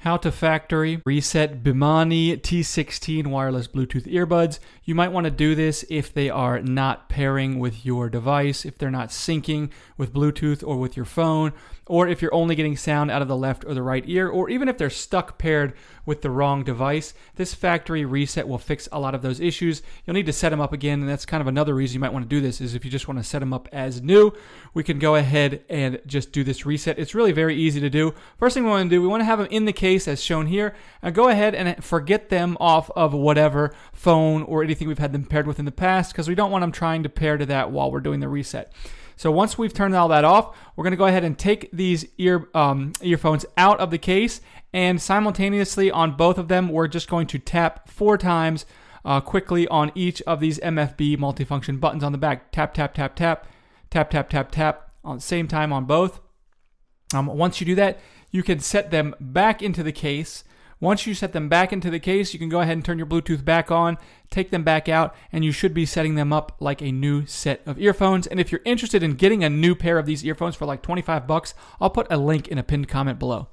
How to factory reset Bmani T16 wireless Bluetooth earbuds. You might want to do this if they are not pairing with your device, if they're not syncing with Bluetooth or with your phone, or if you're only getting sound out of the left or the right ear, or even if they're stuck paired with the wrong device. This factory reset will fix a lot of those issues. You'll need to set them up again, and that's kind of another reason you might want to do this, is if you just want to set them up as new, we can go ahead and just do this reset. It's really very easy to do. First thing we want to do, we want to have them in the case as shown here, and go ahead and forget them off of whatever phone or anything we've had them paired with in the past, because we don't want them trying to pair to that while we're doing the reset. So once we've turned all that off, we're going to go ahead and take these earphones out of the case, and simultaneously on both of them, we're just going to tap 4 times quickly on each of these MFB multifunction buttons on the back. Tap, tap, tap, tap, tap, tap, tap, tap, on the same time on both. Once you do that, you can set them back into the case. Once you set them back into the case, you can go ahead and turn your Bluetooth back on, take them back out, and you should be setting them up like a new set of earphones. And if you're interested in getting a new pair of these earphones for like $25, I'll put a link in a pinned comment below.